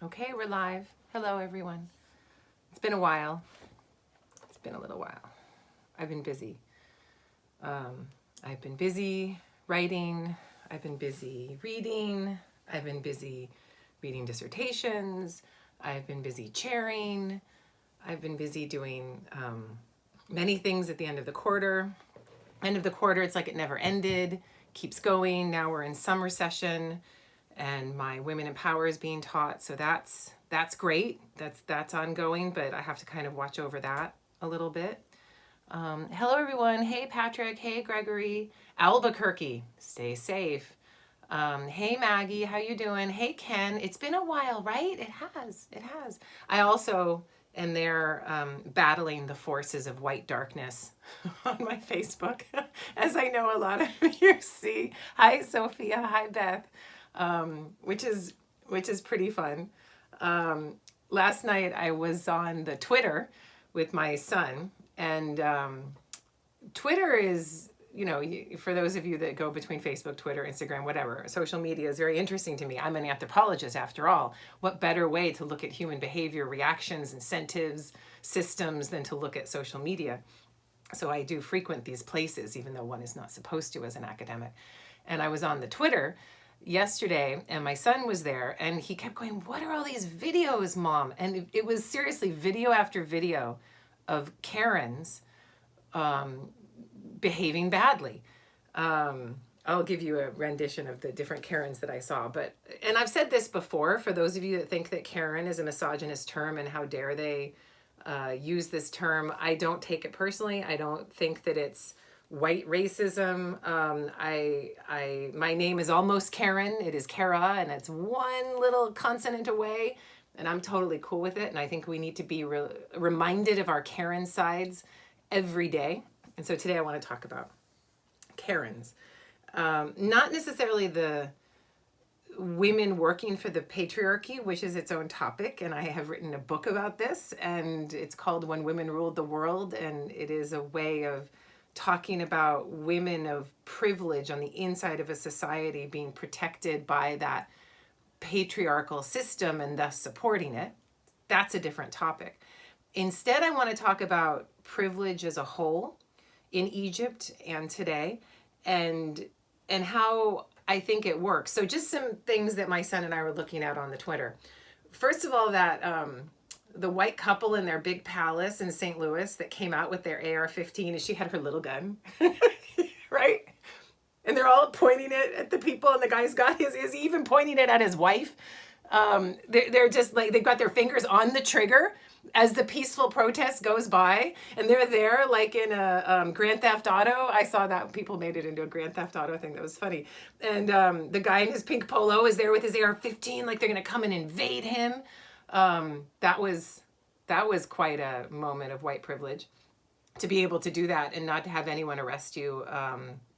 Okay, we're live. Hello, everyone. It's been a while. It's been a little while. I've been busy. I've been busy writing. I've been busy reading. I've been busy reading dissertations. I've been busy chairing. I've been busy doing many things at the end of the quarter. End of the quarter, it's like it never ended, keeps going. Now we're in summer session. And my Women in Power is being taught, so that's great. That's ongoing, but I have to kind of watch over that a little bit. Hello, everyone. Hey, Patrick. Hey, Gregory. Albuquerque. Stay safe. Hey, Maggie. How you doing? Hey, Ken. It's been a while, right? It has. It has. I also am there battling the forces of white darkness on my Facebook, as I know a lot of you see. Hi, Sophia. Hi, Beth. Which is pretty fun. Last night I was on the Twitter with my son, and Twitter is, for those of you that go between Facebook, Twitter, Instagram, whatever, social media is very interesting to me. I'm an anthropologist after all. What better way to look at human behavior, reactions, incentives, systems than to look at social media? So I do frequent these places, even though one is not supposed to as an academic. And I was on the Twitter yesterday, and my son was there, and he kept going, "What are all these videos, Mom?" And it was seriously video after video of Karens behaving badly. I'll give you a rendition of the different Karens that I saw. And I've said this before, for those of you that think that Karen is a misogynist term and how dare they use this term, I don't take it personally. I don't think that it's white racism. My name is almost Karen. It is Kara, and it's one little consonant away, and I'm totally cool with it. And I think we need to be reminded of our Karen sides every day. And so today I want to talk about Karens. Not necessarily the women working for the patriarchy, which is its own topic, and I have written a book about this, and it's called When Women Ruled the World, and it is a way of talking about women of privilege on the inside of a society being protected by that patriarchal system and thus supporting it. That's a different topic. Instead, I want to talk about privilege as a whole in Egypt and today, and how I think it works. So just some things that my son and I were looking at on the Twitter. First of all, that the white couple in their big palace in St. Louis that came out with their AR-15, and she had her little gun, right? And they're all pointing it at the people, and the guy's got is even pointing it at his wife. They're just like, they've got their fingers on the trigger as the peaceful protest goes by, and they're there like in a Grand Theft Auto. I saw that people made it into a Grand Theft Auto thing. That was funny. And the guy in his pink polo is there with his AR-15, like they're gonna come and invade him. That was quite a moment of white privilege, to be able to do that and not to have anyone arrest you,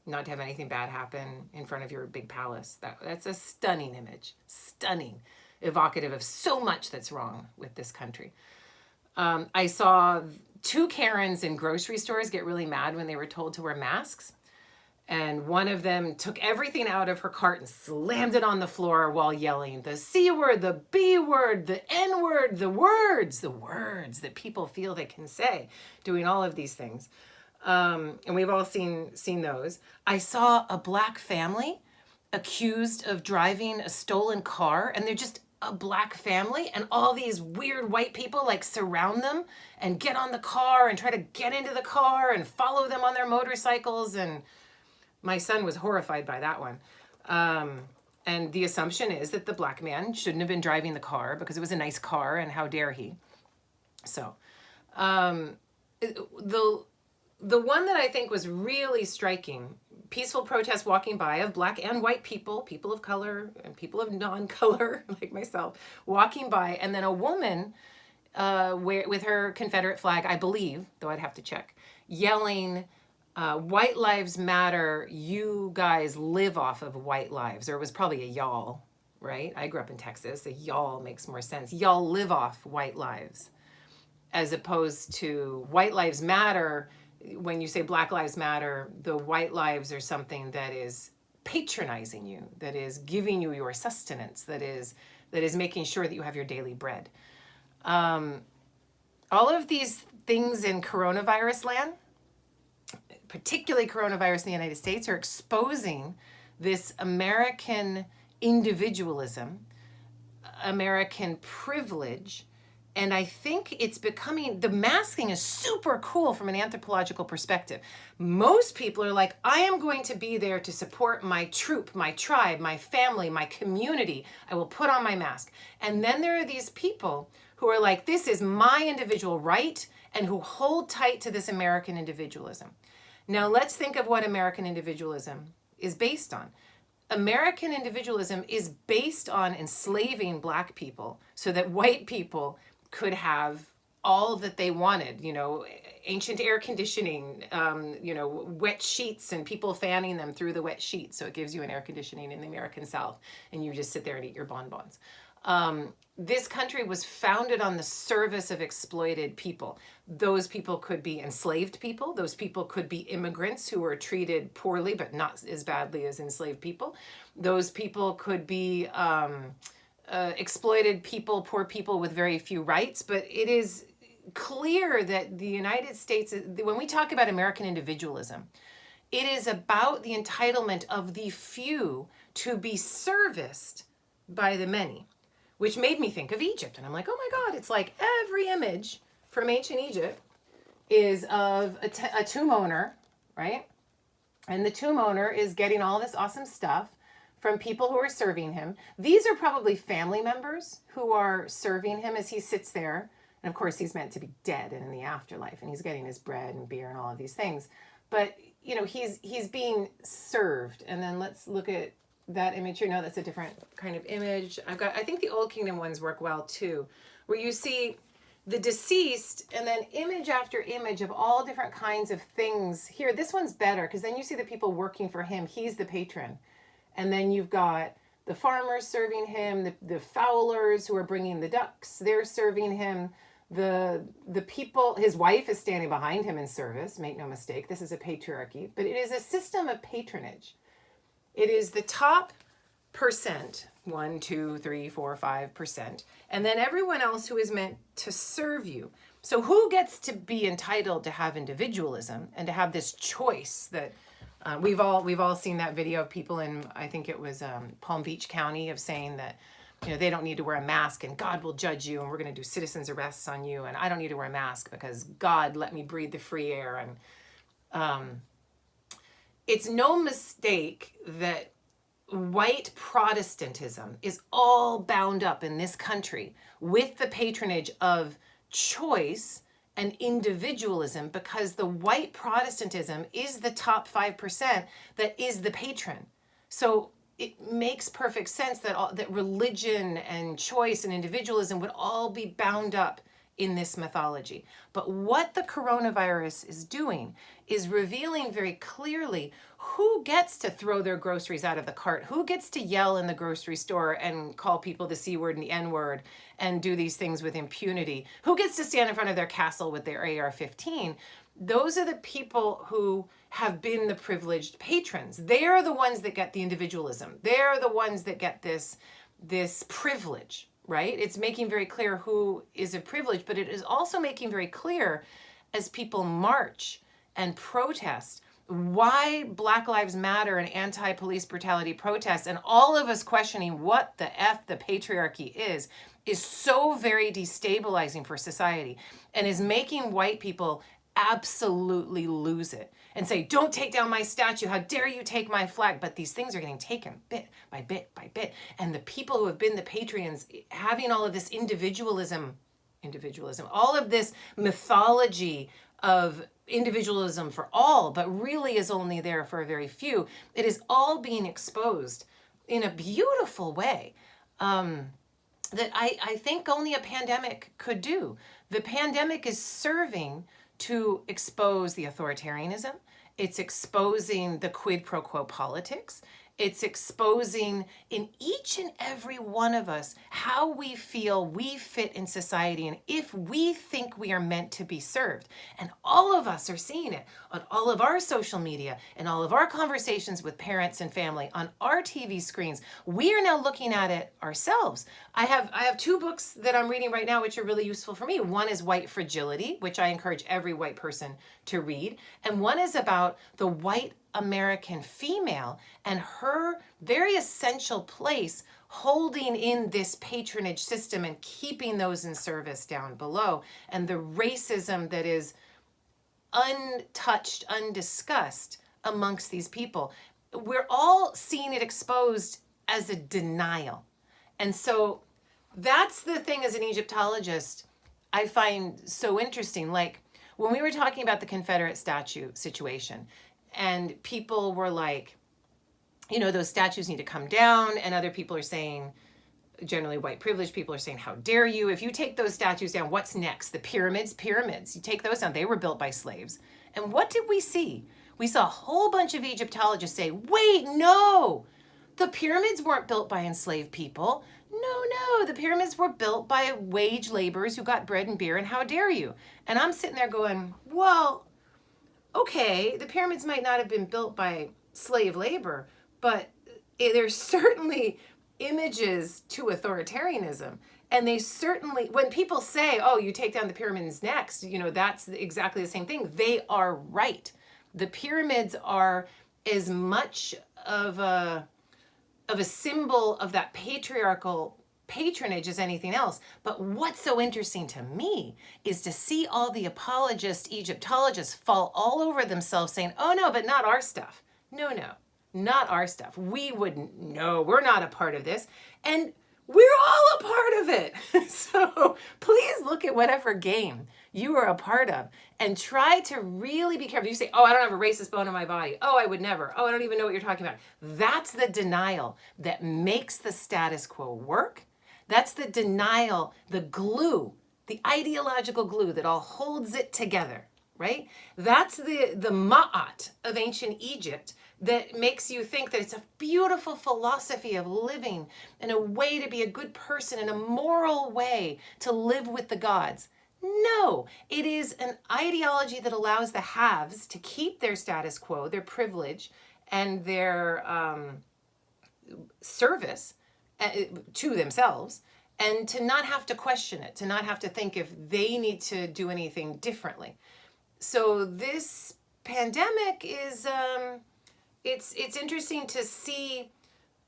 not to have anything bad happen in front of your big palace. That's a stunning image, stunning, evocative of so much that's wrong with this country. I saw two Karens in grocery stores get really mad when they were told to wear masks. And one of them took everything out of her cart and slammed it on the floor while yelling the C word, the B word, the N word, the words that people feel they can say, doing all of these things. And we've all seen those. I saw a black family accused of driving a stolen car, and they're just a black family, and all these weird white people like surround them and get on the car and try to get into the car and follow them on their motorcycles. And my son was horrified by that one. And the assumption is that the black man shouldn't have been driving the car because it was a nice car, and how dare he. So the one that I think was really striking, peaceful protest walking by of black and white people, people of color and people of non-color like myself, walking by, and then a woman with her Confederate flag, I believe, though I'd have to check, yelling, "White lives matter, you guys live off of white lives." Or it was probably a y'all, right? I grew up in Texas. A y'all makes more sense. Y'all live off white lives, as opposed to white lives matter. When you say Black Lives Matter, the white lives are something that is patronizing you, that is giving you your sustenance, that is that is making sure that you have your daily bread. All of these things in coronavirus land, particularly coronavirus in the United States, are exposing this American individualism, American privilege. And I think it's becoming, the masking is super cool from an anthropological perspective. Most people are like, I am going to be there to support my troop, my tribe, my family, my community. I will put on my mask. And then there are these people who are like, this is my individual right, and who hold tight to this American individualism. Now let's think of what American individualism is based on. American individualism is based on enslaving Black people so that white people could have all that they wanted, ancient air conditioning, wet sheets and people fanning them through the wet sheets. So it gives you an air conditioning in the American South, and you just sit there and eat your bonbons. This country was founded on the service of exploited people. Those people could be enslaved people. Those people could be immigrants who were treated poorly, but not as badly as enslaved people. Those people could be exploited people, poor people with very few rights. But it is clear that the United States, when we talk about American individualism, it is about the entitlement of the few to be serviced by the many, which made me think of Egypt. And I'm like, oh my God, it's like every image from ancient Egypt is of a tomb owner, right? And the tomb owner is getting all this awesome stuff from people who are serving him. These are probably family members who are serving him as he sits there. And of course, he's meant to be dead and in the afterlife, and he's getting his bread and beer and all of these things. But, he's being served. And then let's look at that image here. No, that's a different kind of image. I think the Old Kingdom ones work well too, where you see the deceased and then image after image of all different kinds of things. Here, this one's better because then you see the people working for him. He's the patron. And then you've got the farmers serving him, the fowlers who are bringing the ducks, they're serving him. The people, his wife is standing behind him in service, make no mistake. This is a patriarchy, but it is a system of patronage. It is the top percent, 1, 2, 3, 4, 5%, and then everyone else who is meant to serve you. So who gets to be entitled to have individualism and to have this choice that we've all seen that video of people in, I think it was Palm Beach County, of saying that they don't need to wear a mask and God will judge you and we're going to do citizens arrests on you and I don't need to wear a mask because God let me breathe the free air. And it's no mistake that white Protestantism is all bound up in this country with the patronage of choice and individualism, because the white Protestantism is the top 5% that is the patron. So it makes perfect sense that religion and choice and individualism would all be bound up in this mythology. But what the coronavirus is doing is revealing very clearly who gets to throw their groceries out of the cart, who gets to yell in the grocery store and call people the C word and the N word and do these things with impunity, who gets to stand in front of their castle with their AR-15. Those are the people who have been the privileged patrons. They're the ones that get the individualism. They're the ones that get this privilege, right? It's making very clear who is a privilege, but it is also making very clear as people march and protest why Black Lives Matter and anti-police brutality protests and all of us questioning what the F the patriarchy is so very destabilizing for society and is making white people absolutely lose it and say, don't take down my statue. How dare you take my flag? But these things are getting taken bit by bit by bit. And the people who have been the patrons having all of this individualism, all of this mythology of individualism for all, but really is only there for a very few. It is all being exposed in a beautiful way that I think only a pandemic could do. The pandemic is serving to expose the authoritarianism. It's exposing the quid pro quo politics. It's exposing in each and every one of us how we feel we fit in society and if we think we are meant to be served. And all of us are seeing it on all of our social media and all of our conversations with parents and family on our TV screens. We are now looking at it ourselves. I have two books that I'm reading right now which are really useful for me. One is White Fragility, which I encourage every white person to read, and one is about the white American female and her very essential place holding in this patronage system and keeping those in service down below, and the racism that is untouched, undiscussed amongst these people. We're all seeing it exposed as a denial. And so that's the thing as an Egyptologist I find so interesting. Like when we were talking about the Confederate statue situation, and people were like, those statues need to come down, and other people are saying, generally white privileged people are saying, how dare you? If you take those statues down, what's next? The pyramids, you take those down. They were built by slaves. And what did we see? We saw a whole bunch of Egyptologists say, wait, no, the pyramids weren't built by enslaved people. No, the pyramids were built by wage laborers who got bread and beer, and how dare you? And I'm sitting there going, well, okay, the pyramids might not have been built by slave labor, but there's certainly images to authoritarianism. And they certainly, when people say, oh, you take down the pyramids next, that's exactly the same thing. They are right. The pyramids are as much of a symbol of that patriarchal patronage as anything else. But what's so interesting to me is to see all the apologist Egyptologists fall all over themselves saying, oh no, but not our stuff. No, not our stuff. We wouldn't know. We're not a part of this. And we're all a part of it. So please look at whatever game you are a part of and try to really be careful. You say, oh, I don't have a racist bone in my body. Oh, I would never. Oh, I don't even know what you're talking about. That's the denial that makes the status quo work. That's the denial, the glue, the ideological glue that all holds it together, right? That's the ma'at of ancient Egypt that makes you think that it's a beautiful philosophy of living and a way to be a good person and a moral way to live with the gods. No, it is an ideology that allows the haves to keep their status quo, their privilege, and their service to themselves, and to not have to question it, to not have to think if they need to do anything differently. So this pandemic is, it's interesting to see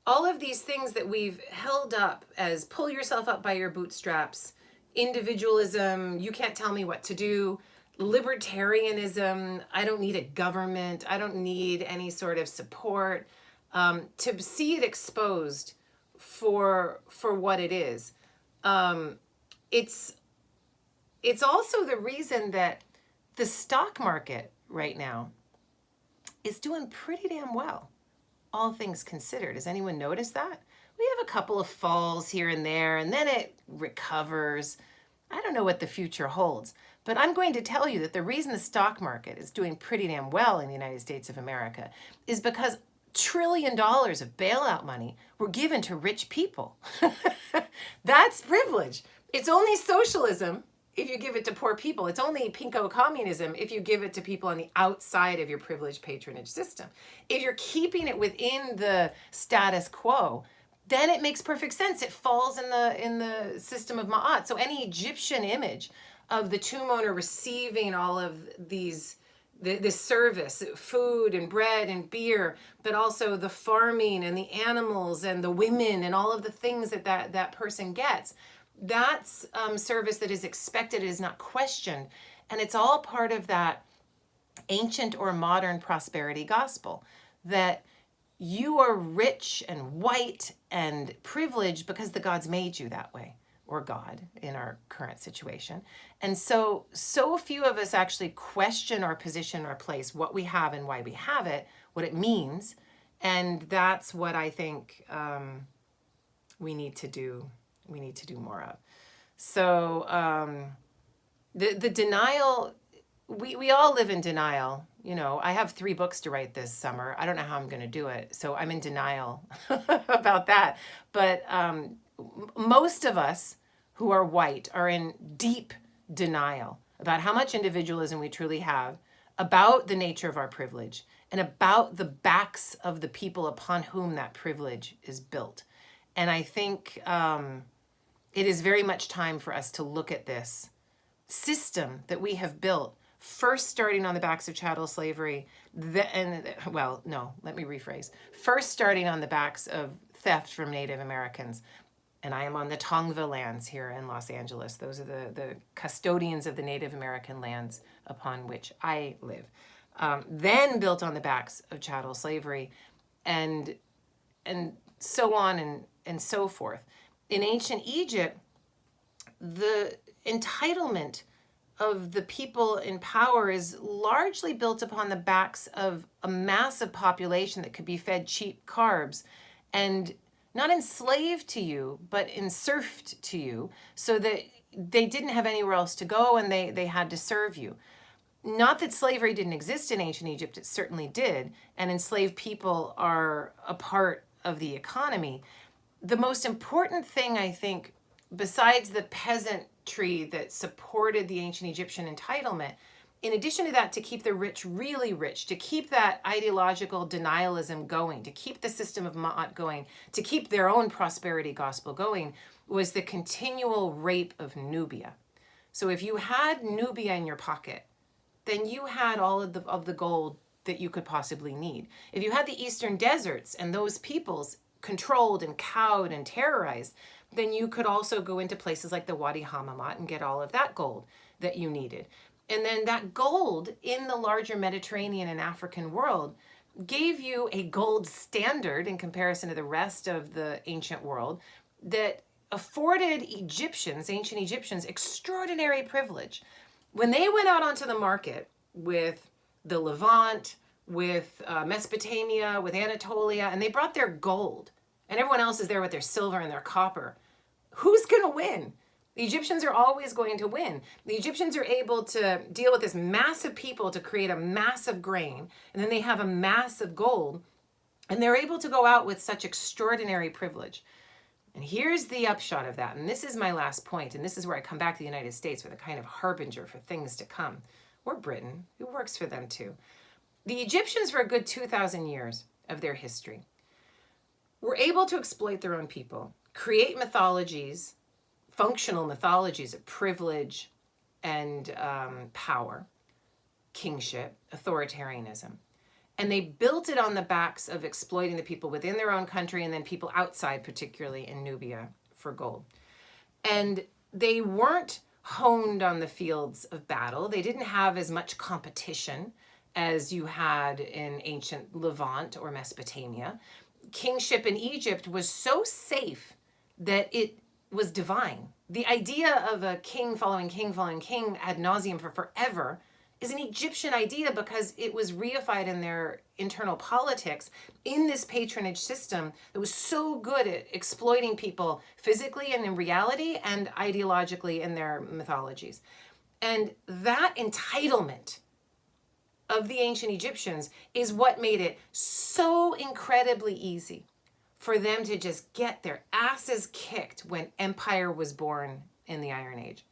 all of these things that we've held up as pull yourself up by your bootstraps, individualism, you can't tell me what to do, libertarianism, I don't need a government, I don't need any sort of support, to see it exposed for what it is. It's also the reason that the stock market right now is doing pretty damn well, all things considered. Has anyone noticed that? We have a couple of falls here and there, and then it recovers. I don't know what the future holds, but I'm going to tell you that the reason the stock market is doing pretty damn well in the United States of America is because $1 trillion of bailout money were given to rich people. That's privilege. It's only socialism if you give it to poor people. It's only pinko communism if you give it to people on the outside of your privileged patronage system. If you're keeping it within the status quo, then it makes perfect sense. It falls in the system of Ma'at. So any Egyptian image of the tomb owner receiving all of this service, food and bread and beer, but also the farming and the animals and the women and all of the things that person gets, that's service that is expected, is not questioned. And it's all part of that ancient or modern prosperity gospel that you are rich and white and privileged because the gods made you that way, or God in our current situation. And so few of us actually question our position, our place, what we have and why we have it, what it means. And that's what I think we need to do more of. So the denial, we all live in denial. You know, I have 3 books to write this summer. I don't know how I'm going to do it. So I'm in denial about that. But most of us who are white are in deep denial about how much individualism we truly have, about the nature of our privilege, and about the backs of the people upon whom that privilege is built. And I think it is very much time for us to look at this system that we have built, first starting on the backs of chattel slavery, let me rephrase. First starting on the backs of theft from Native Americans. And I am on the Tongva lands here in Los Angeles. Those are the custodians of the Native American lands upon which I live. Then built on the backs of chattel slavery, and so on and so forth. In ancient Egypt, the entitlement of the people in power is largely built upon the backs of a massive population that could be fed cheap carbs and not enslaved to you, but enserfed to you, so that they didn't have anywhere else to go and they had to serve you. Not that slavery didn't exist in ancient Egypt, it certainly did, and enslaved people are a part of the economy. The most important thing, I think, besides the peasantry that supported the ancient Egyptian entitlement, in addition to that, to keep the rich really rich, to keep that ideological denialism going, to keep the system of Ma'at going, to keep their own prosperity gospel going, was the continual rape of Nubia. So if you had Nubia in your pocket, then you had all of the gold that you could possibly need. If you had the eastern deserts and those peoples controlled and cowed and terrorized, then you could also go into places like the Wadi Hammamat and get all of that gold that you needed. And then that gold in the larger Mediterranean and African world gave you a gold standard in comparison to the rest of the ancient world that afforded Egyptians, ancient Egyptians, extraordinary privilege. When they went out onto the market with the Levant, with Mesopotamia, with Anatolia, and they brought their gold, and everyone else is there with their silver and their copper, who's going to win? The Egyptians are always going to win. The Egyptians are able to deal with this massive people to create a massive grain, and then they have a massive gold, and they're able to go out with such extraordinary privilege. And here's the upshot of that, and this is my last point, and this is where I come back to the United States with a kind of harbinger for things to come. Or Britain, it works for them too. The Egyptians, for a good 2,000 years of their history, were able to exploit their own people, create mythologies, functional mythologies of privilege and power, kingship, authoritarianism. And they built it on the backs of exploiting the people within their own country and then people outside, particularly in Nubia, for gold. And they weren't honed on the fields of battle. They didn't have as much competition as you had in ancient Levant or Mesopotamia. Kingship in Egypt was so safe that it was divine. The idea of a king following king following king ad nauseum for forever is an Egyptian idea because it was reified in their internal politics in this patronage system that was so good at exploiting people physically and in reality and ideologically in their mythologies. And that entitlement of the ancient Egyptians is what made it so incredibly easy for them to just get their asses kicked when empire was born in the Iron Age.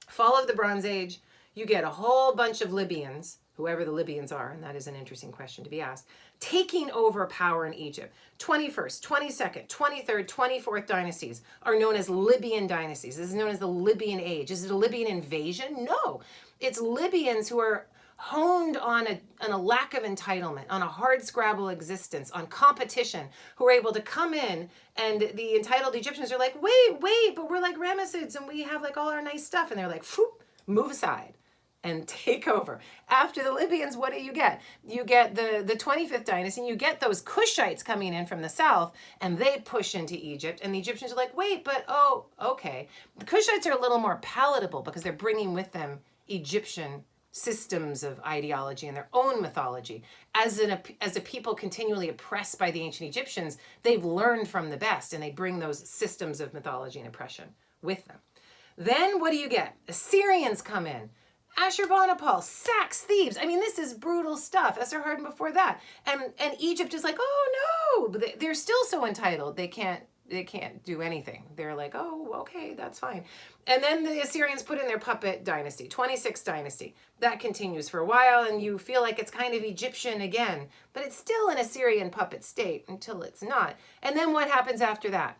Fall of the Bronze Age, you get a whole bunch of Libyans, whoever the Libyans are, and that is an interesting question to be asked, taking over power in Egypt. 21st, 22nd, 23rd, 24th dynasties are known as Libyan dynasties. This is known as the Libyan Age. Is it a Libyan invasion? No. It's Libyans who are honed on a lack of entitlement, on a hardscrabble existence, on competition, who are able to come in, and the entitled Egyptians are like, wait, but we're like Ramessids and we have like all our nice stuff. And they're like, move aside and take over. After the Libyans, what do you get? You get the 25th dynasty, and you get those Cushites coming in from the south, and they push into Egypt, and the Egyptians are like, wait, but oh, okay. The Cushites are a little more palatable because they're bringing with them Egyptian systems of ideology and their own mythology. As a people continually oppressed by the ancient Egyptians, they've learned from the best, and they bring those systems of mythology and oppression with them. Then what do you get? Assyrians come in. Ashurbanipal sacks Thebes. I mean, this is brutal stuff. Esarhaddon before that, and Egypt is like, oh no, but they're still so entitled. They can't do anything. They're like, oh, okay, that's fine. And then the Assyrians put in their puppet dynasty, 26th dynasty. That continues for a while, and you feel like it's kind of Egyptian again, but it's still an Assyrian puppet state until it's not. And then what happens after that?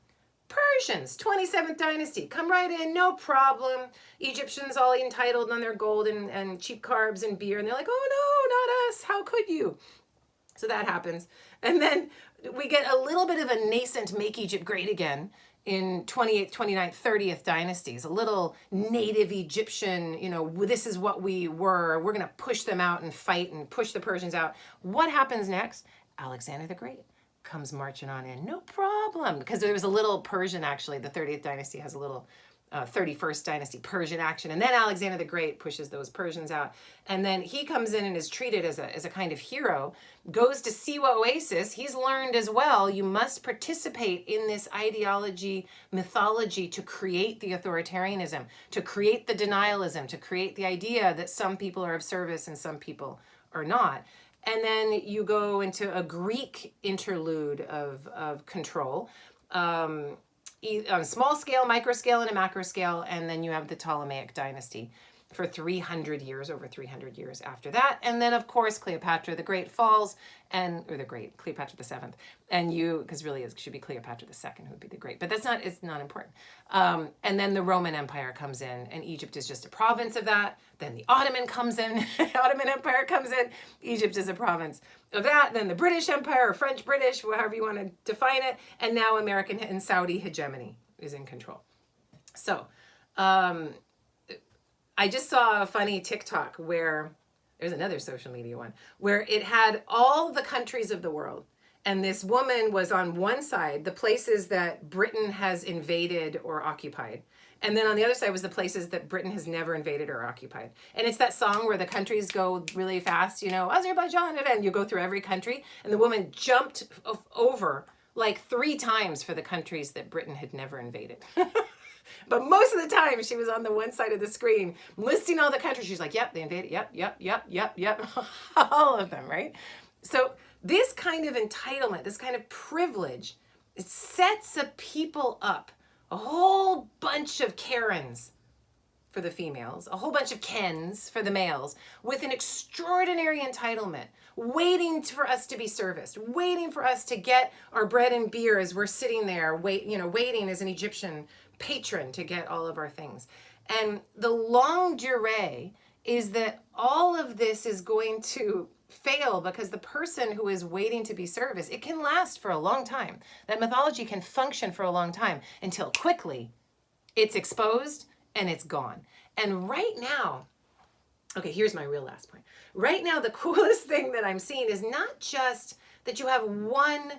Persians, 27th dynasty, come right in, no problem. Egyptians all entitled on their gold and cheap carbs and beer, and they're like, oh no, not us, how could you? So that happens. And then we get a little bit of a nascent make Egypt great again in 28th, 29th, 30th dynasties, a little native Egyptian, this is what we were. We're going to push them out and fight and push the Persians out. What happens next? Alexander the Great comes marching on in, no problem. Because there was a little Persian, actually, the 30th dynasty has a little 31st dynasty Persian action. And then Alexander the Great pushes those Persians out. And then he comes in and is treated as a kind of hero, goes to Siwa Oasis. He's learned as well, you must participate in this ideology, mythology to create the authoritarianism, to create the denialism, to create the idea that some people are of service and some people are not. And then you go into a Greek interlude of control, on a small scale, micro scale, and a macro scale. And then you have the Ptolemaic dynasty for 300 years, over 300 years after that. And then, of course, Cleopatra the Great falls, Cleopatra the Seventh. And because really it should be Cleopatra the Second who would be the Great. But it's not important. And then the Roman Empire comes in, and Egypt is just a province of that. Then the Ottoman comes in, Ottoman Empire comes in, Egypt is a province of that. Then the British Empire, or French British, however you want to define it. And now American and Saudi hegemony is in control. So, I just saw a funny TikTok where, there's another social media one, where it had all the countries of the world. And this woman was on one side, the places that Britain has invaded or occupied. And then on the other side was the places that Britain has never invaded or occupied. And it's that song where the countries go really fast, Azerbaijan, and you go through every country. And the woman jumped over like 3 times for the countries that Britain had never invaded. But most of the time she was on the one side of the screen listing all the countries. She's like, yep, they invaded. Yep. All of them, right? So this kind of entitlement, this kind of privilege, it sets a people up, a whole bunch of Karens for the females, a whole bunch of Kens for the males, with an extraordinary entitlement, waiting for us to be serviced, waiting for us to get our bread and beer as we're sitting there, waiting as an Egyptian patron to get all of our things. And the longue durée is that all of this is going to fail because the person who is waiting to be serviced, it can last for a long time. That mythology can function for a long time until quickly it's exposed and it's gone. And right now, okay, here's my real last point. Right now, the coolest thing that I'm seeing is not just that you have one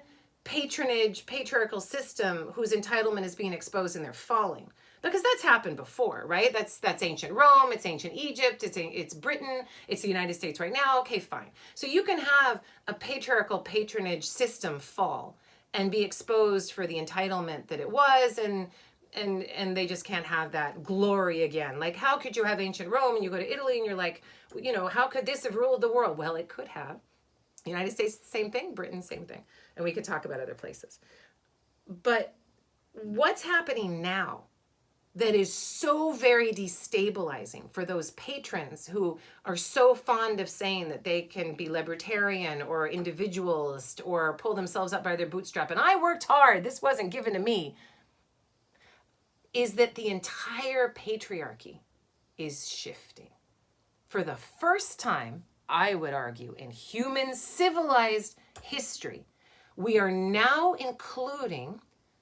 patronage, patriarchal system whose entitlement is being exposed and they're falling. Because that's happened before, right? That's ancient Rome, it's ancient Egypt, it's Britain, it's the United States right now. Okay, fine. So you can have a patriarchal patronage system fall and be exposed for the entitlement that it was, and they just can't have that glory again. Like, how could you have ancient Rome and you go to Italy and you're like, how could this have ruled the world? Well, it could have. United States, same thing. Britain, same thing. And we could talk about other places. But what's happening now that is so very destabilizing for those patrons who are so fond of saying that they can be libertarian or individualist or pull themselves up by their bootstrap, and I worked hard, this wasn't given to me, is that the entire patriarchy is shifting. For the first time, I would argue, in human civilized history, we are now including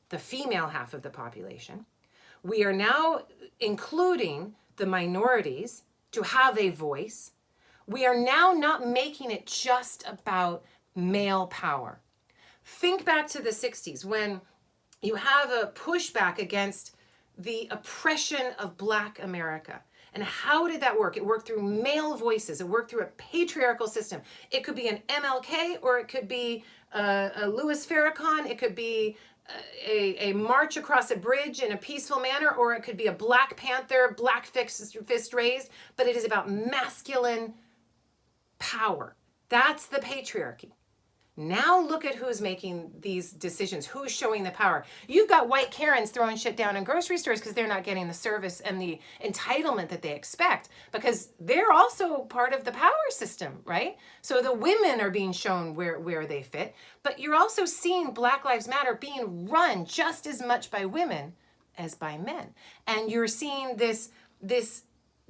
the female half of the population. We are now including the minorities to have a voice. We are now not making it just about male power. Think back to the 60s when you have a pushback against the oppression of Black America. And how did that work? It worked through male voices. It worked through a patriarchal system. It could be an MLK or it could be a Louis Farrakhan. It could be a march across a bridge in a peaceful manner, or it could be a Black Panther, black fist raised, but it is about masculine power. That's the patriarchy. Now look at who's making these decisions, who's showing the power. You've got white Karens throwing shit down in grocery stores because they're not getting the service and the entitlement that they expect, because they're also part of the power system, right? So the women are being shown where they fit, but you're also seeing Black Lives Matter being run just as much by women as by men. And you're seeing this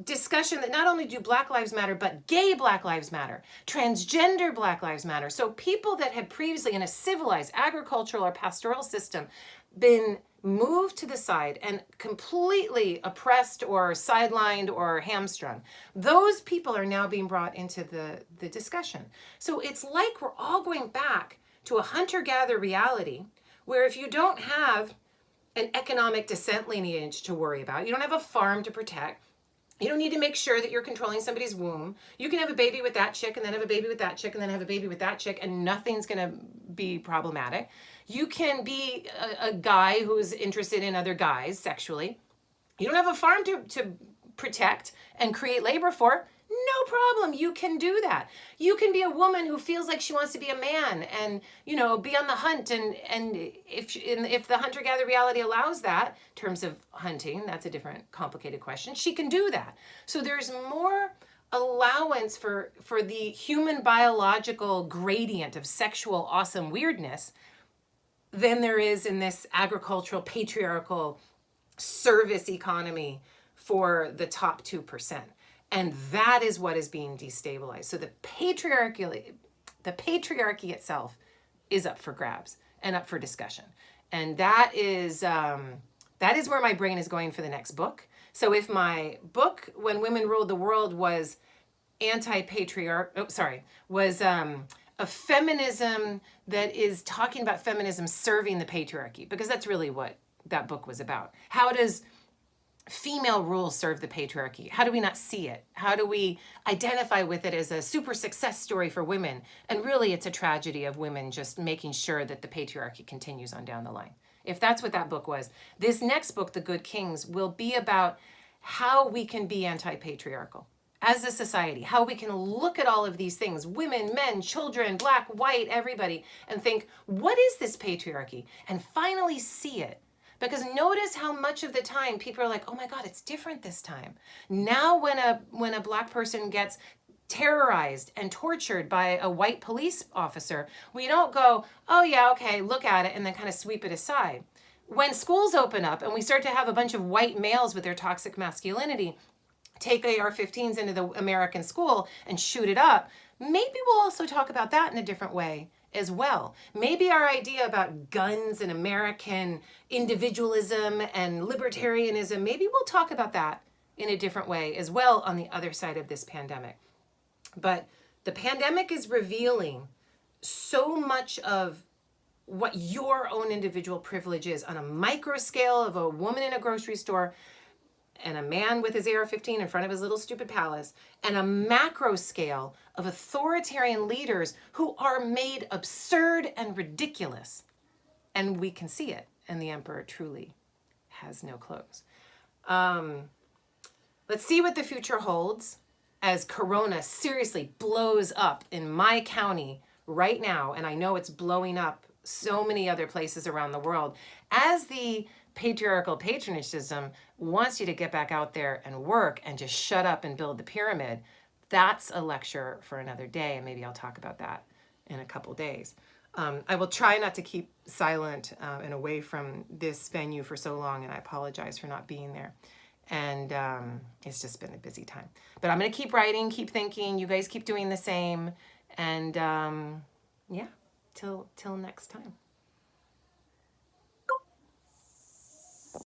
discussion that not only do Black Lives Matter, but gay Black Lives Matter, transgender Black Lives Matter. So people that had previously in a civilized agricultural or pastoral system been moved to the side and completely oppressed or sidelined or hamstrung, those people are now being brought into the discussion. So it's like we're all going back to a hunter-gatherer reality where if you don't have an economic descent lineage to worry about, you don't have a farm to protect, you don't need to make sure that you're controlling somebody's womb. You can have a baby with that chick and then have a baby with that chick and then have a baby with that chick and nothing's going to be problematic. You can be a guy who's interested in other guys sexually. You don't have a farm to protect and create labor for. No problem. You can do that. You can be a woman who feels like she wants to be a man and, be on the hunt. And if the hunter-gatherer reality allows that, in terms of hunting, that's a different complicated question, she can do that. So there's more allowance for the human biological gradient of sexual awesome weirdness than there is in this agricultural, patriarchal service economy for the top 2%. And that is what is being destabilized. So the patriarchy itself is up for grabs and up for discussion. And that is where my brain is going for the next book. So if my book, When Women Ruled the World, was was a feminism that is talking about feminism serving the patriarchy, because that's really what that book was about. How does female rule serve the patriarchy? How do we not see it? How do we identify with it as a super success story for women? And really it's a tragedy of women just making sure that the patriarchy continues on down the line. If that's what that book was, this next book, The Good Kings, will be about how we can be anti-patriarchal as a society, how we can look at all of these things, women, men, children, black, white, everybody, and think, what is this patriarchy? And finally see it. Because notice how much of the time people are like, oh my God, it's different this time. Now when a black person gets terrorized and tortured by a white police officer, we don't go, oh yeah, okay, look at it, and then kind of sweep it aside. When schools open up and we start to have a bunch of white males with their toxic masculinity take AR-15s into the American school and shoot it up, maybe we'll also talk about that in a different way as well. Maybe our idea about guns and American individualism and libertarianism, maybe we'll talk about that in a different way as well on the other side of this pandemic. But the pandemic is revealing so much of what your own individual privilege is on a micro scale of a woman in a grocery store and a man with his AR-15 in front of his little stupid palace, and a macro scale of authoritarian leaders who are made absurd and ridiculous. And we can see it, and the emperor truly has no clothes. Let's see what the future holds as Corona seriously blows up in my county right now, and I know it's blowing up so many other places around the world, as the patriarchal patronage system wants you to get back out there and work and just shut up and build the pyramid. That's a lecture for another day, and maybe I'll talk about that in a couple days. I will try not to keep silent and away from this venue for so long, and I apologize for not being there. And it's just been a busy time. But I'm going to keep writing, keep thinking. You guys keep doing the same. And yeah, till next time.